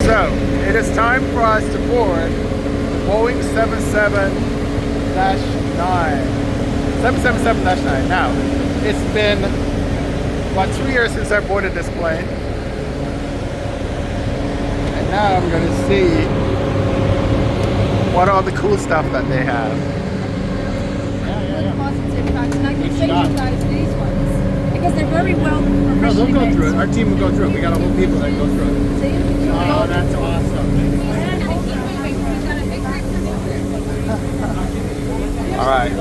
So, it is time for us to board the Boeing 777-9. Now, it's been about 2 years since I boarded this plane. And now I'm going to see what all the cool stuff that they have. Positive facts, and I can send you guys these ones because they're very well professionally No, they'll go made. through it. Our team will go through it. We got a whole people that go through it. See? Oh, that's awesome. All right.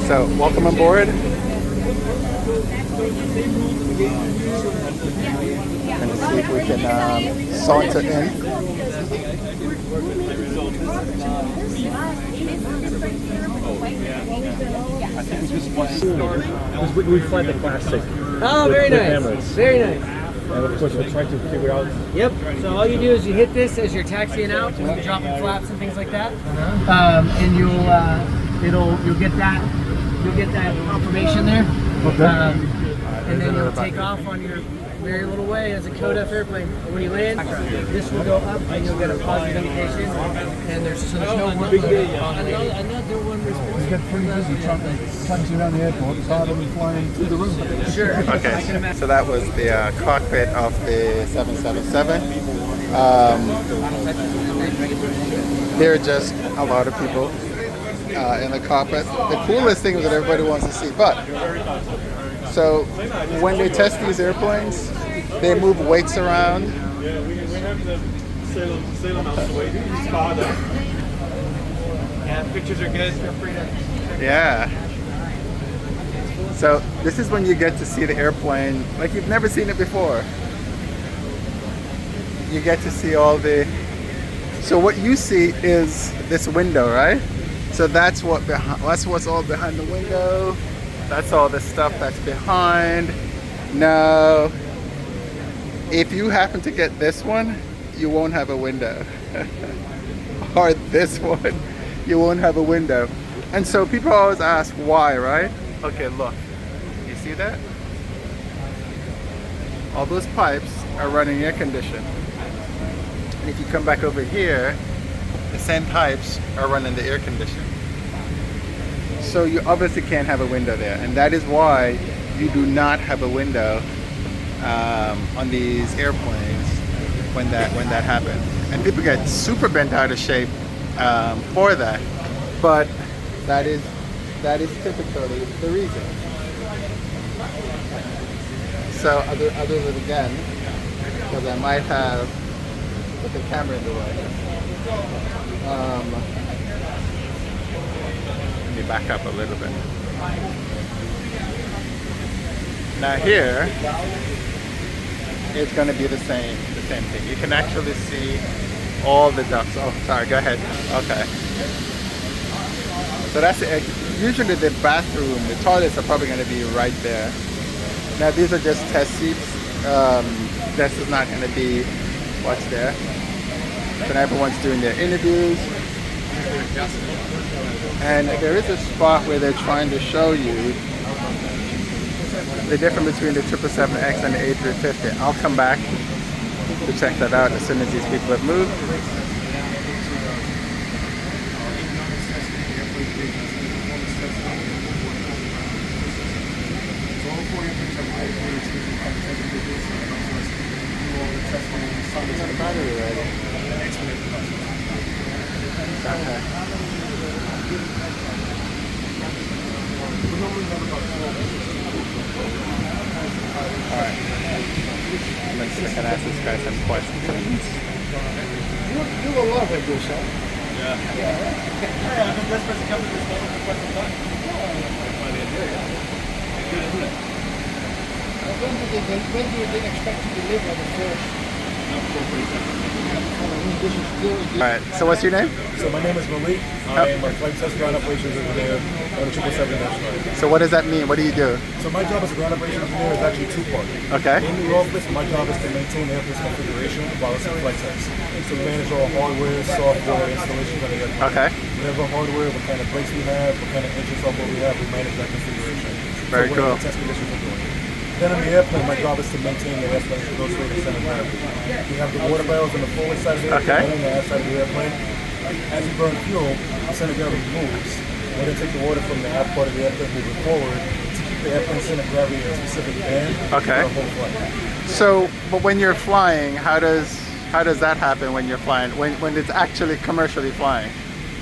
So, welcome aboard. And let's see if we can saunter in. I think we fly the classic. Oh, very nice. Emirates. Very nice. And of course, we're trying to figure out. Yep. So all you do is you hit this as you're taxiing out, when you're dropping flaps and things like that, and you'll get that confirmation there. Okay. And then you'll take off on your merry little way as a Code F airplane. When you land, this will go up and you'll get a positive indication. And there's no work on it. Another one We get pretty busy taxiing around the airport. It's harder than flying through the room. Sure. Okay, so that was the cockpit of the 777. There are just a lot of people in the cockpit. The coolest thing that everybody wants to see, so when they test these airplanes, they move weights around. Yeah, pictures are good. Feel free to. Yeah. So this is when you get to see the airplane like you've never seen it before. You get to see all the. So what you see is this window, right? So that's what's all behind the window. That's all the stuff that's behind. Now, if you happen to get this one, you won't have a window. Or this one, you won't have a window. And so people always ask why, right? Okay, look. You see that? All those pipes are running air conditioning. And if you come back over here, the same pipes are running the air conditioning. So you obviously can't have a window there, and that is why you do not have a window on these airplanes when that happens. And people get super bent out of shape for that, but that is typically the reason. So other than again, because I might have put the camera in the way. Let me back up a little bit. Now here, it's going to be the same thing. You can actually see all the ducts. Oh, sorry, go ahead. Okay. So that's it. Usually the bathroom, the toilets are probably going to be right there. Now these are just test seats. This is not going to be what's there. So now everyone's doing their interviews. And there is a spot where they're trying to show you the difference between the 777X and the A350. I'll come back to check that out as soon as these people have moved. Alright. I can ask this guy some questions. You will love it, yourself. Yeah. When do you expect to deliver the first? Alright, so what's your name? So my name is Malik. I am a flight test ground operations engineer on the 777X. So what does that mean? What do you do? So my job as a ground operations engineer is actually two-part. Okay. In the office, my job is to maintain the airplane's configuration while it's in flight test. So we manage all hardware, software, installations on the airplane. Okay. Whatever hardware, what kind of brakes we have, what kind of engine software we have, we manage that configuration. Very cool. The test conditions are doing. Then on the airplane, my job is to maintain the airplane to go straight in center of gravity. We have the water barrels on the forward side of the airplane and the aft side of the airplane. As you burn fuel, the center of gravity moves. We're going to take the water from the aft part of the airplane moving forward to keep the airplane center of gravity in a specific band for the whole flight. So, but when you're flying, how does that happen when you're flying? When it's actually commercially flying?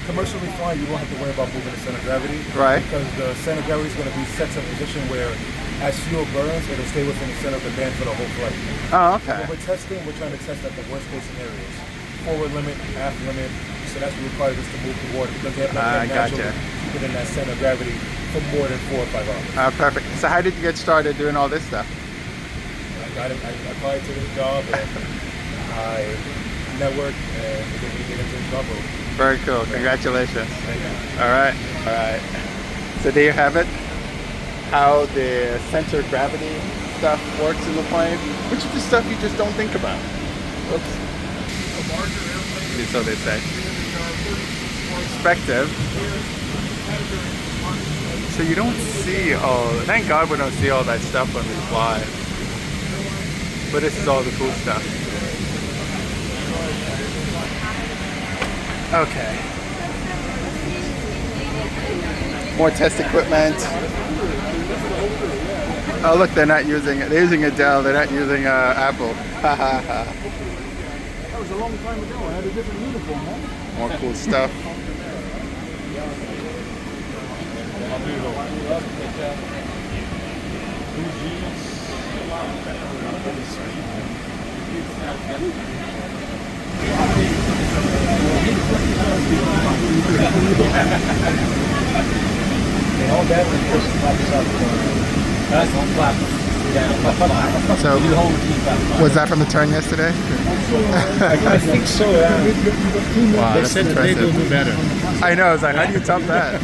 Commercially flying, you don't have to worry about moving the center of gravity. Right. Because the center of gravity is going to be set to a position where as fuel burns, it'll stay within the center of the band for the whole flight. Oh, okay. When we're testing, we're trying to test at the worst case scenarios. Forward limit, aft limit. So that's what requires us to move the water because the airplane can't naturally keep it in that center of gravity for more than 4 or 5 hours. Perfect. So how did you get started doing all this stuff? I applied to this job and I networked and we didn't get into the job role. Very cool. Congratulations. Thank you. All right. All right. So there you have it. How the center of gravity stuff works in the plane, which is the stuff you just don't think about. Oops. So they say. Perspective. So you don't see all. Thank God we don't see all that stuff when we fly. But this is all the cool stuff. Okay. More test equipment. Oh look, they're using a Dell, they're not using Apple. Ha ha ha. That was a long time ago. I had a different uniform, huh? More cool stuff. So, was that from the turn yesterday? I think so, yeah. Wow, They that's said today impressive. they'll do better. I know, I was like, how do you top that?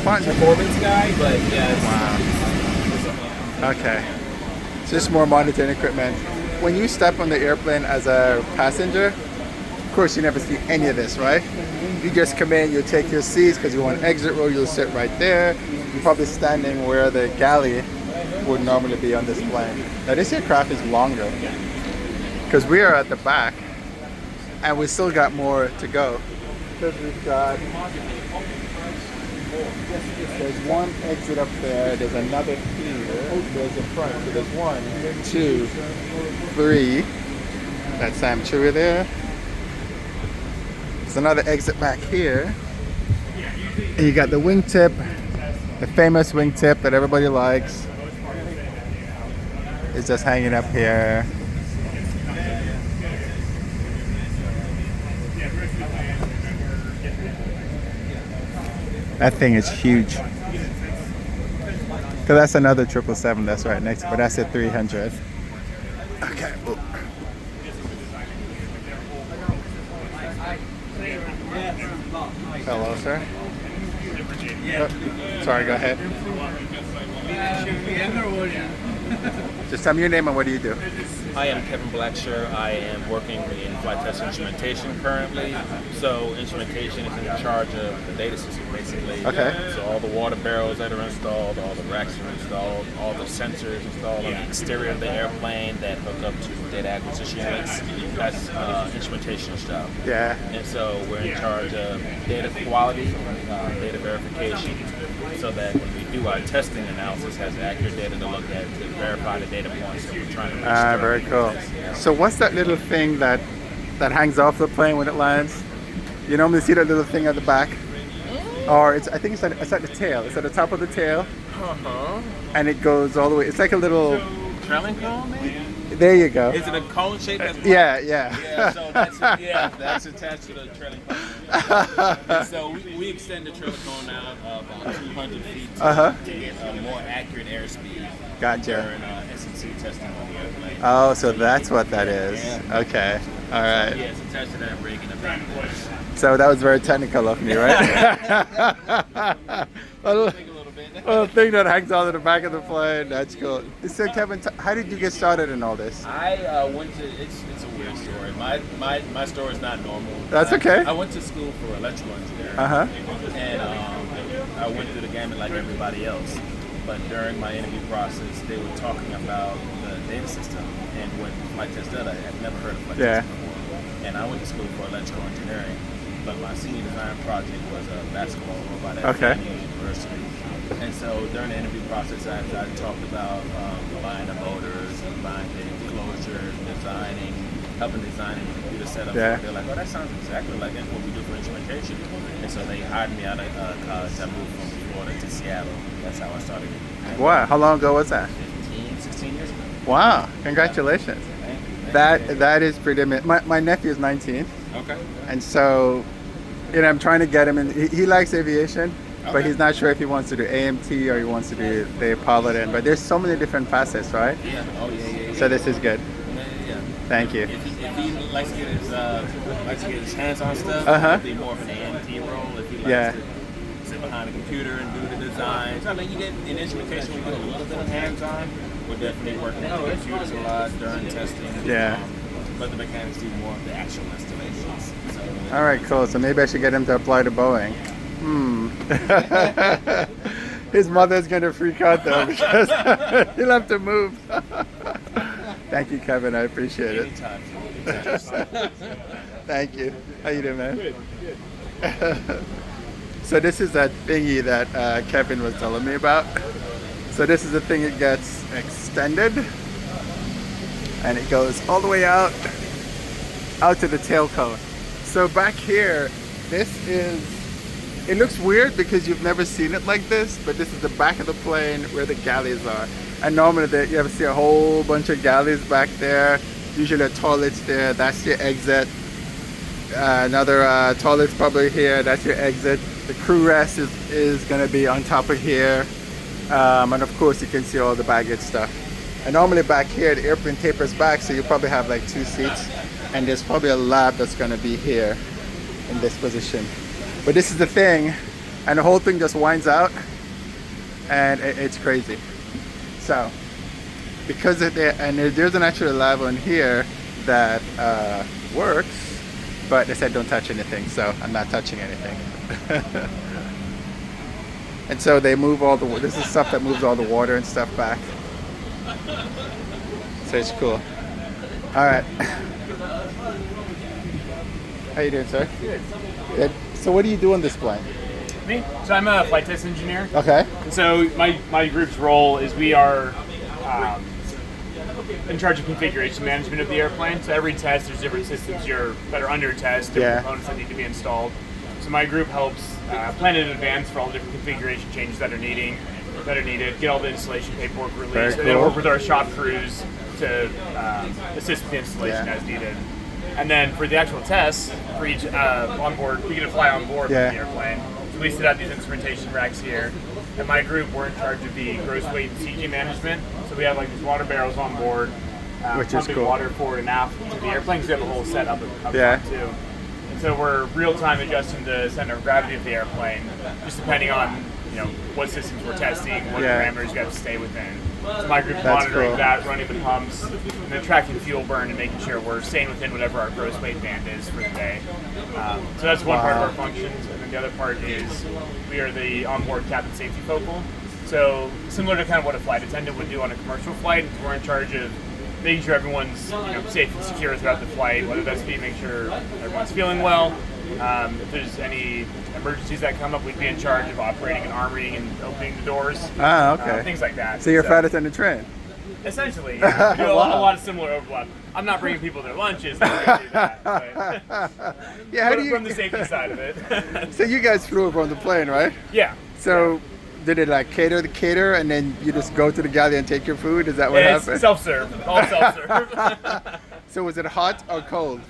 Fun. Performance guy, but yeah. Wow. Okay. So just more monitoring equipment. When you step on the airplane as a passenger, of course you never see any of this, right? You just come in, you take your seats because you want exit row, you'll sit right there. You're probably standing where the galley would normally be on this plane. Now this aircraft is longer because we are at the back and we still got more to go. Because we've got, there's one exit up there, there's another here, there's a front, so there's 1, 2, 3, that's Sam Chewy there. There's another exit back here. And you got the wingtip, the famous wingtip that everybody likes. It's just hanging up here. That thing is huge. Cause that's another 777 that's right next to it, but that's at 300. Okay. Ooh. Hello, sir. Oh, sorry, go ahead. Just tell me your name and what do you do? I am Kevin Blacksher. I am working in flight test instrumentation currently. So instrumentation is in charge of the data system basically. Okay. So all the water barrels that are installed, all the racks are installed, all the sensors installed on the exterior of the airplane that hook up to data acquisition units. That's instrumentation's job. Yeah. And so we're in charge of data quality, data verification, so that when we do our testing analysis, has accurate data to look at to verify the data points that we're trying to reach. Very cool. So what's that little thing that hangs off the plane when it lands? You normally see that little thing at the back, or I think it's at the tail. It's at the top of the tail, and it goes all the way. It's like a little Trailing cone, maybe? There you go. Is it a cone shape? Yeah. Yeah, so that's attached to the trailing cone. And so we extend the trailing cone out about 200 feet to get a more accurate airspeed. Gotcha. During S&C testing on the airplane. Oh, so that's what that is. Yeah. Okay. All right. Yeah, it's attached to that rig in the back. So that was very technical of me, right? Little thing that hangs out in the back of the plane. That's cool. So Kevin, how did you get started in all this? I went to, it's a weird story. My story is not normal. That's okay. I went to school for electrical engineering. And I went through the gamut like everybody else. but during my interview process, they were talking about the data system and what flight test did. I had never heard of flight test before. And I went to school for electrical engineering, but my senior design project was a basketball robot at FAMU University. And so during the interview process, I talked about buying the motors, buying the enclosure, helping designing the computer setup. They're like, oh, that sounds exactly like what we do for instrumentation. And so they hired me out of college. I moved from Florida to Seattle. That's how I started. Wow, how long ago was that? 16 years ago. Wow, congratulations. Thank you. That is pretty amazing. My nephew is 19. Okay. And so, I'm trying to get him in. He likes aviation, but he's not sure if he wants to do AMT or he wants to do the pilot in. But there's so many different facets, right? Yeah. Oh, yeah. So this is good. Yeah. Thank you. If he likes to get his hands on stuff, it'd be more of an AMT role. If he likes to sit behind a computer and do the design. So, you get in instrumentation, we get a little bit of hands-on. We're definitely working with the computers a lot during testing. Yeah. But the mechanics do more of the actual installations. So, all right, cool. So maybe I should get him to apply to Boeing. His mother's going to freak out though because he'll have to move. Thank you, Kevin. I appreciate it. anytime. Thank you. How you doing, man? Good. So this is that thingy that Kevin was telling me about. So this is the thing that gets extended and it goes all the way out to the tail cone. So back here, it looks weird because you've never seen it like this, but this is the back of the plane where the galleys are. And normally you ever see a whole bunch of galleys back there, usually a toilet's there, that's your exit. Another toilet's probably here, that's your exit. The crew rest is gonna be on top of here. And of course you can see all the baggage stuff. And normally back here the airplane tapers back, so you probably have like 2 seats, and there's probably a lab that's going to be here in this position. But this is the thing, and the whole thing just winds out and it's crazy. So because there's an actual lab on here that works, but they said don't touch anything, so I'm not touching anything. And so they move this is stuff that moves all the water and stuff back. So it's cool. All right. How you doing, sir? Good. Good. So what do you do on this plane? Me? So I'm a flight test engineer. Okay. And so my group's role is we are in charge of configuration management of the airplane. So every test, there's different systems that are under test, different components that need to be installed. So my group helps plan in advance for all the different configuration changes that are needed, get all the installation paperwork released, and then work with our shop crews to assist with the installation as needed. And then for the actual tests, for each onboard, we get to fly on board with the airplane. So we set out these instrumentation racks here. And my group, we're in charge of the gross weight and CG management. So we have like these water barrels on board, which is cool. Water forward and aft to the airplane, because we have a whole set up front too. And so we're real-time adjusting the center of gravity of the airplane, just depending on what systems we're testing, what parameters you have to stay within. So my group's monitoring that, running the pumps, and then tracking fuel burn and making sure we're staying within whatever our gross weight band is for the day. So that's one part of our functions, and then the other part is we are the onboard cabin safety focal. So similar to kind of what a flight attendant would do on a commercial flight, we're in charge of making sure everyone's safe and secure throughout the flight, whether that's making sure everyone's feeling well. If there's any emergencies that come up, we'd be in charge of operating and armoring and opening the doors. Things like that. So you're a flight attendant trained? Essentially, we do a lot of similar overlap. I'm not bringing people their lunches. I'm gonna do that, but how do you from the safety side of it? So you guys flew over on the plane, right? Yeah. So did it like cater and then you just go to the galley and take your food? Is that what happened? It's self-serve. All self-serve. So was it hot or cold?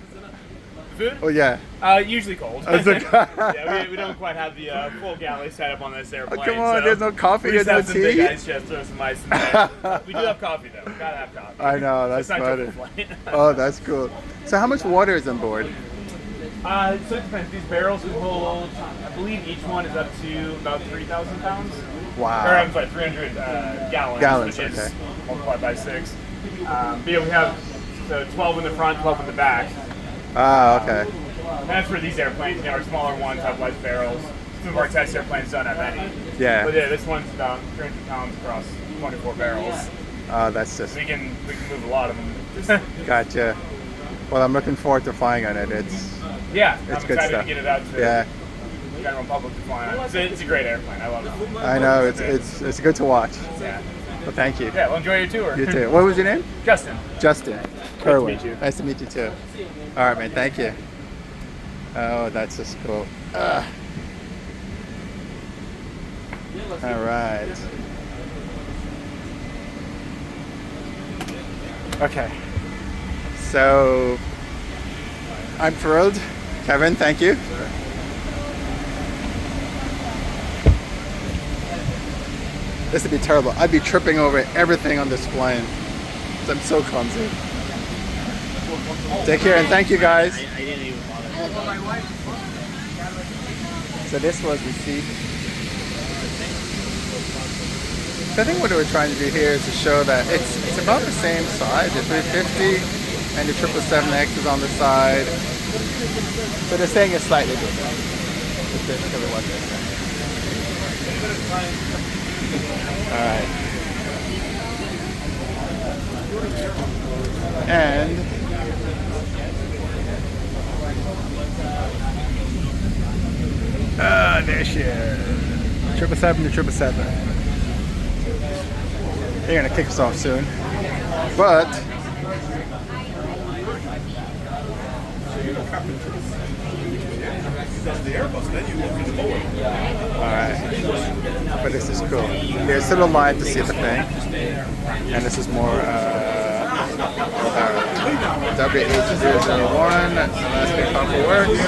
Food? Oh yeah. Usually cold. We don't quite have the full galley set up on this airplane. Oh, come on, so there's no coffee, there's no tea. Big ice chest, throw some ice in there. We do have coffee though. We gotta have coffee. I know, that's funny. Oh, that's cool. So how much water is on board? So it depends. These barrels can hold, I believe each one is up to about 3,000 pounds. Wow. Or I'm sorry, 300 gallons, which is multiplied by 6. But yeah, we have 12 in the front, 12 in the back. Ah, okay. And that's for these airplanes. Our smaller ones have less barrels. some of our test airplanes don't have any. Yeah. But yeah, this one's about 300 pounds across 24 barrels. Oh, that's just... We can move a lot of them. Gotcha. Well, I'm looking forward to flying on it. It's Yeah, it's I'm good excited stuff. to get it out to Yeah, the general public to fly on. It's a great airplane. I love it. I know. It's good to watch. Yeah. Well, thank you. Yeah, well, enjoy your tour. You too. What was your name? Justin. Justin. Kerwin. meet you. Nice to meet you too. All right, man. Thank you. Oh, that's just cool. All right. Okay. So I'm thrilled. Kevin, thank you. This would be terrible. I'd be tripping over everything on this plane. I'm so clumsy. Take care and thank you guys. So this was received. So I think what we're trying to do here is to show that it's about the same size. The 350 and the 777X is on the side. So they're saying it's slightly different. Let's basically what they're saying. Alright. And there she is. 777 to 777. They're gonna kick us off soon. But alright. But this is cool. There's still a line to see the thing. And this is more WH001, Alaska Comfort Works.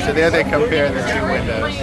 So there they compare the two windows.